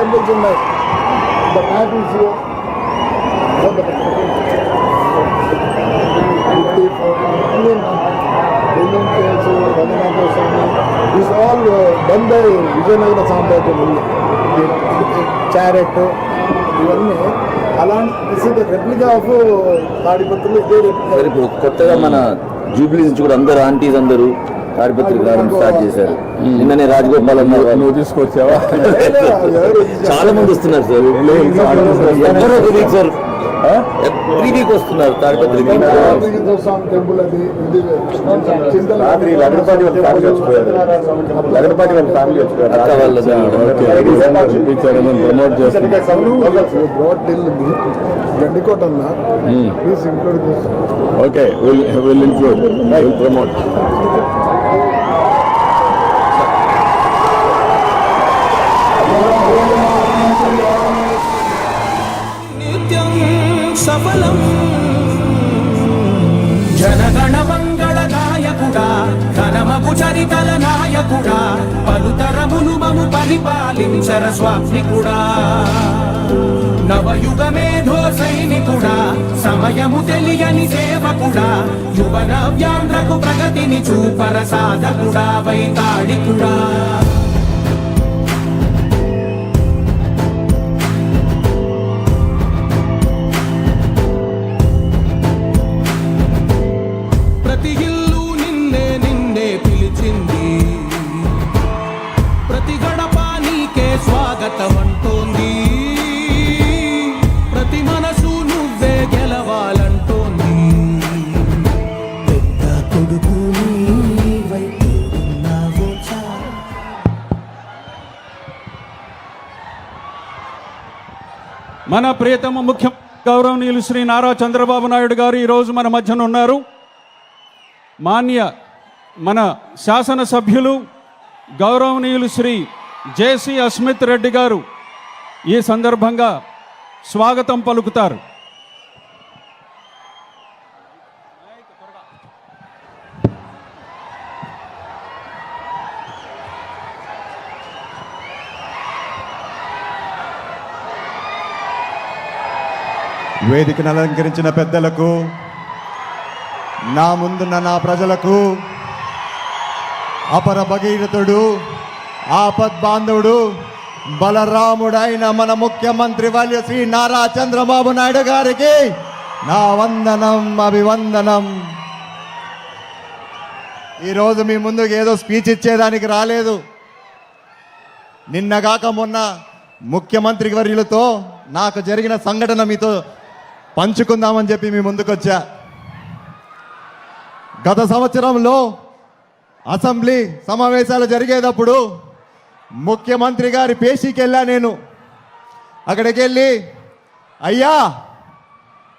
Temples ఉన్నాయి. The mat is Indian Caves, Ranganatha Swami, is all done by Vijayanagara సామ్రాజ్యం. Chariot ఇవన్నీ అలాంటి this is the replica of తాడిపత్రులు. ఇదే replica. ఇప్పుడు కొత్తగా మన జూబ్లీ నుంచి కూడా అందరు ఆంటీస్ అందరూ తాడిపత్రి గార్డెన్ స్టార్ట్ చేశారు. నిన్ననే రాజగోపాల్ అన్నారు, నువ్వు తీసుకొచ్చావా? చాలా మంది వస్తున్నారు సార్. సార్ ఎవ్రీ వీక్ వస్తున్నారు తాడిపత్రి. టెంపుల్ అది లగడపాటి వాళ్ళ ఫ్యామిలీ వచ్చిపోయారు. ప్రమోట్ చేస్తున్నారు. గండికోట అన్న please include this. Okay, will include, will promote. సఫలం జనగణ మంగళ నాయకుడా, ఘనమగు చరితల నాయకుడా, పలుతరములు మము పరిపాలించర స్వామికుడా, నవయుగ మేధో సైనికుడా, సమయము తెలియని సేవకుడా, యువన వ్యాంధ్రకు ప్రగతిని చూపర సాధకుడా, వైతాళికుడా. ప్రతి ఇల్లు నిన్నే నిన్నే పిలిచింది, ప్రతి గడప నీకే స్వాగతం అంటోంది, ప్రతి మనసు నువ్వే గెలవాలంటోంది. పెద్ద కొడుకు నీవైతే ఉన్నావో చాలు. మన ప్రియతమ ముఖ్య గౌరవనీయులు శ్రీ నారా చంద్రబాబు నాయుడు గారు ఈరోజు మన మధ్యన ఉన్నారు. మాన్య మన శాసనసభ్యులు గౌరవనీయులు శ్రీ జేసీ అస్మిత్ రెడ్డి గారు ఈ సందర్భంగా స్వాగతం పలుకుతారు. వేదికను అలంకరించిన పెద్దలకు, నా ముందున్న నా ప్రజలకు, అపర భగీరథుడు, ఆపద్బాంధవుడు, బలరాముడైన మన ముఖ్యమంత్రి వర్యులు శ్రీ నారా చంద్రబాబు నాయుడు గారికి నా వందనం, అభివందనం. ఈరోజు మీ ముందుకు ఏదో స్పీచ్ ఇచ్చేదానికి రాలేదు. నిన్నగాక మొన్న ముఖ్యమంత్రి వర్యులతో నాకు జరిగిన సంఘటన మీతో పంచుకుందామని చెప్పి మీ ముందుకు వచ్చా. గత సంవత్సరంలో అసెంబ్లీ సమావేశాలు జరిగేటప్పుడు ముఖ్యమంత్రి గారి పేషీకి వెళ్ళా నేను. అక్కడికి వెళ్ళి, అయ్యా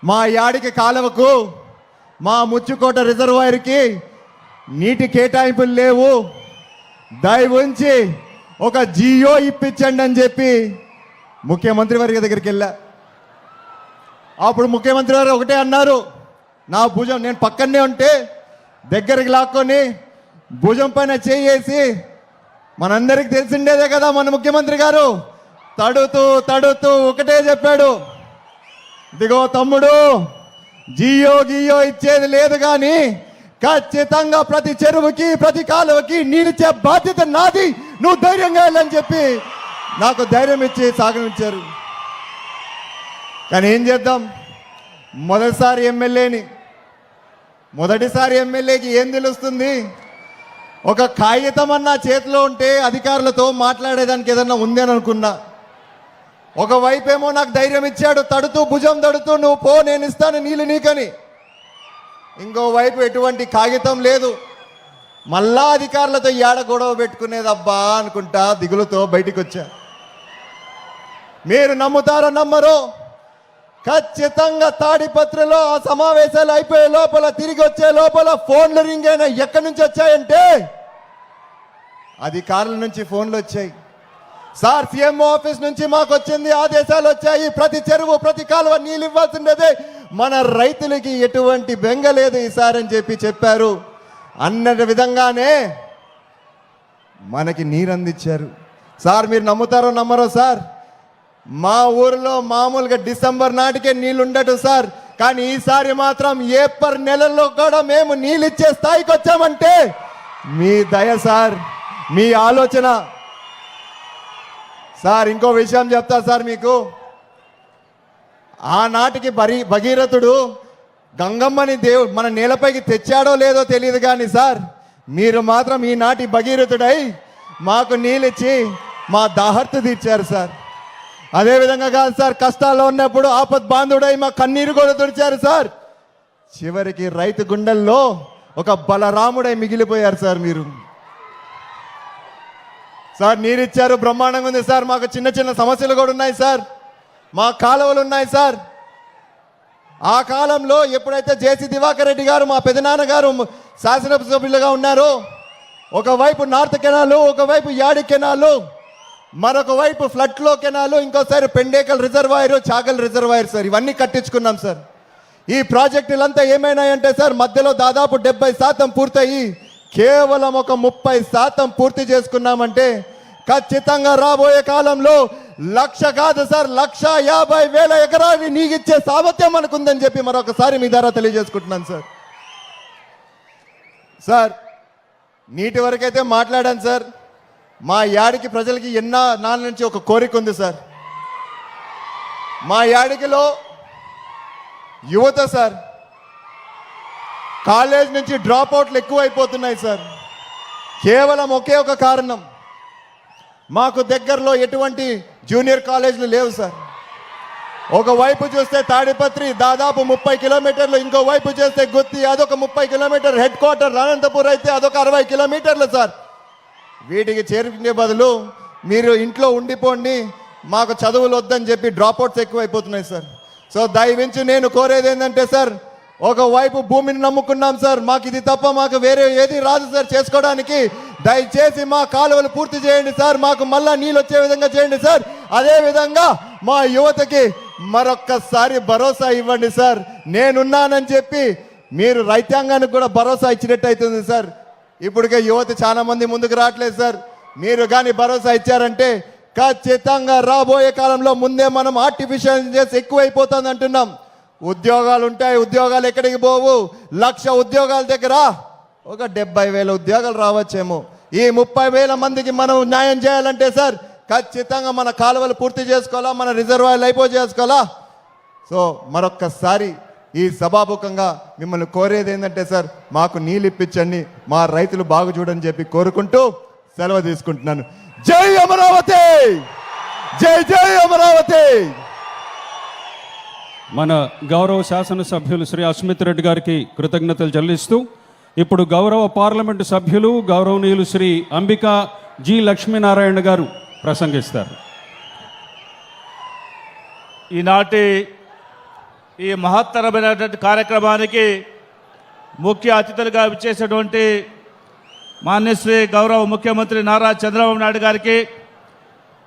మా యాడికి కాలువకు, మా ముచ్చుకోట రిజర్వాయర్కి నీటి కేటాయింపులు లేవు, దయ ఉంచి ఒక జియో ఇప్పించండి అని చెప్పి ముఖ్యమంత్రి వారి దగ్గరికి వెళ్ళా. అప్పుడు ముఖ్యమంత్రి గారు ఒకటే అన్నారు, నా భుజం, నేను పక్కనే ఉంటే దగ్గరికి లాక్కొని భుజం పైన చేయేసి, మనందరికి తెలిసిండేదే కదా మన ముఖ్యమంత్రి గారు, తడుతూ తడుతూ ఒకటే చెప్పాడు, ఇదిగో తమ్ముడు, జియో గియో ఇచ్చేది లేదు కానీ ఖచ్చితంగా ప్రతి చెరువుకి ప్రతి కాలువకి నీళ్ళిచ్చే బాధ్యత నాది, నువ్వు ధైర్యంగా వెళ్ళని చెప్పి నాకు ధైర్యం ఇచ్చి సాగనించారు. కానీ ఏం చేద్దాం, మొదటిసారి ఎమ్మెల్యేకి ఏం తెలుస్తుంది? ఒక కాగితం అన్న చేతిలో ఉంటే అధికారులతో మాట్లాడేదానికి ఏదన్నా ఉంది అని అనుకున్నా. ఒకవైపేమో నాకు ధైర్యం ఇచ్చాడు, తడుతూ భుజం తడుతూ, నువ్వు పో, నేను ఇస్తాను నీళ్ళు నీకని. ఇంకోవైపు ఎటువంటి కాగితం లేదు. మళ్ళా అధికారులతో ఏడ గొడవ పెట్టుకునేదబ్బా అనుకుంటా దిగులుతో బయటికి వచ్చా. మీరు నమ్ముతారో నమ్మరో, ఖచ్చితంగా తాడిపత్రిలో ఆ సమావేశాలు అయిపోయే లోపల, తిరిగి వచ్చే లోపల ఫోన్లు రింగ్ అయినా ఎక్కడి నుంచి వచ్చాయంటే అధికారుల నుంచి ఫోన్లు వచ్చాయి. సార్, సీఎం ఆఫీస్ నుంచి మాకు వచ్చింది, ఆదేశాలు వచ్చాయి, ప్రతి చెరువు ప్రతి కాలువ నీళ్ళు ఇవ్వాల్సిందే, మన రైతులకి ఎటువంటి బెంగ లేదు ఈసారి అని చెప్పారు. అన్న విధంగానే మనకి నీరు అందించారు. సార్, మీరు నమ్ముతారో నమ్మరో సార్, మా ఊరిలో మామూలుగా డిసెంబర్ నాటికే నీళ్ళు ఉండటు సార్, కానీ ఈసారి మాత్రం ఏప్రిల్ నెలల్లో కూడా మేము నీళ్ళు ఇచ్చే స్థాయికి వచ్చామంటే మీ దయ సార్, మీ ఆలోచన సార్. ఇంకో విషయం చెప్తా సార్ మీకు, ఆనాటికి భగీరథుడు గంగమ్మని దేవుడు మన నేలపైకి తెచ్చాడో లేదో తెలియదు కానీ సార్, మీరు మాత్రం ఈనాటి భగీరథుడై మాకు నీళ్ళిచ్చి మా దాహర్తు తీర్చారు సార్. అదేవిధంగా కాదు సార్, కష్టాల్లో ఉన్నప్పుడు ఆపద్ బాంధుడై మా కన్నీరు కూడా తుడిచారు సార్. చివరికి రైతు గుండెల్లో ఒక బలరాముడై మిగిలిపోయారు సార్ మీరు. సార్ నీరిచ్చారు, బ్రహ్మాండంగా ఉంది సార్. మాకు చిన్న చిన్న సమస్యలు కూడా ఉన్నాయి సార్, మా కాలువలు ఉన్నాయి సార్. ఆ కాలంలో ఎప్పుడైతే జేసీ దివాకర్ రెడ్డి గారు మా పెదనాన్నగారు శాసనసభ్యులుగా ఉన్నారో, ఒకవైపు నార్త్ కెనాలు, ఒకవైపు యాడి కెనాలు, మరొక వైపు ఫ్లడ్లో కెనాలు, ఇంకోసారి Pendekal reservoir, Chagal reservoir sir. ఇవన్నీ కట్టించుకున్నాం సార్. ఈ ప్రాజెక్టులంతా ఏమైనాయంటే సార్, మధ్యలో దాదాపు 70% పూర్తయి కేవలం ఒక 30% పూర్తి చేసుకున్నామంటే ఖచ్చితంగా రాబోయే కాలంలో 1,00,000 కాదు సార్, 1,50,000 ఎకరాలు నీగిచ్చే సామర్థ్యం మనకుందని చెప్పి మరొకసారి మీ ద్వారా తెలియజేసుకుంటున్నాను సార్. సార్ నీటి వరకైతే మాట్లాడాను సార్. మా యాడికి ప్రజలకి నాళ్ళ నుంచి ఒక కోరిక ఉంది సార్. మా యాడికిలో యువత సార్ కాలేజ్ నుంచి డ్రాప్ అవుట్లు ఎక్కువైపోతున్నాయి సార్. కేవలం ఒకే ఒక కారణం, మాకు దగ్గరలో ఎటువంటి జూనియర్ కాలేజీలు లేవు సార్. ఒకవైపు చూస్తే తాడిపత్రి దాదాపు 30 కిలోమీటర్లు, ఇంకో వైపు చూస్తే గుత్తి అదొక 30 కిలోమీటర్, హెడ్ క్వార్టర్ అనంతపూర్ అయితే అదొక 60 కిలోమీటర్లు సార్. వీటికి చేరుకునే బదులు మీరు ఇంట్లో ఉండిపోండి, మాకు చదువులు వద్దని చెప్పి డ్రాప్అవుట్స్ ఎక్కువైపోతున్నాయి సార్. సో దయవించి నేను కోరేది ఏంటంటే సార్, ఒకవైపు భూమిని నమ్ముకున్నాం సార్, మాకు ఇది తప్ప మాకు వేరే ఏది రాదు సార్ చేసుకోవడానికి. దయచేసి మా కాలువలు పూర్తి చేయండి సార్, మాకు మళ్ళా నీళ్ళు వచ్చే విధంగా చేయండి సార్. అదే విధంగా మా యువతకి మరొక్కసారి భరోసా ఇవ్వండి సార్. నేనున్నానని చెప్పి మీరు రైతాంగానికి కూడా భరోసా ఇచ్చినట్టు అవుతుంది సార్. ఇప్పటికే యువత చాలా మంది ముందుకు రావట్లేదు సార్. మీరు కానీ భరోసా ఇచ్చారంటే ఖచ్చితంగా రాబోయే కాలంలో ముందే మనం ఆర్టిఫిషియల్ ఇంటెలిజెన్స్ ఎక్కువైపోతుంది అంటున్నాం. ఉద్యోగాలు ఉంటాయి, ఉద్యోగాలు ఎక్కడికి పోవు. 1,00,000 ఉద్యోగాల దగ్గర ఒక 70,000 ఉద్యోగాలు రావచ్చేమో. ఈ 30,000 మందికి మనం న్యాయం చేయాలంటే సార్ ఖచ్చితంగా మన కాలువలు పూర్తి చేసుకోవాలా, మన రిజర్వాయర్లు చేసుకోవాలా. సో మరొక్కసారి ఈ సభాముఖంగా మిమ్మల్ని కోరేది ఏంటంటే సార్, మాకు నీళ్ళు ఇప్పించండి, మా రైతులు బాగు చూడని చెప్పి కోరుకుంటూ సెలవు తీసుకుంటున్నాను. జై అమరావతి, జై జై అమరావతి. మన గౌరవ శాసనసభ్యులు శ్రీ అస్మిత్ రెడ్డి గారికి కృతజ్ఞతలు చెల్లిస్తూ ఇప్పుడు గౌరవ పార్లమెంటు సభ్యులు గౌరవనీయులు శ్రీ అంబికా జి లక్ష్మీనారాయణ గారు ప్రసంగిస్తారు. ఈనాటి ఈ మహత్తరమైనటువంటి కార్యక్రమానికి ముఖ్య అతిథులుగా విచ్చేసినటువంటి మాన్యశ్రీ గౌరవ ముఖ్యమంత్రి నారా చంద్రబాబు నాయుడు గారికి,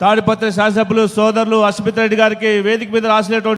తాడిపత్రి శాసనసభ్యులు సోదరులు అస్మిత్ రెడ్డి గారికి, వేదిక మీద రాసినటువంటి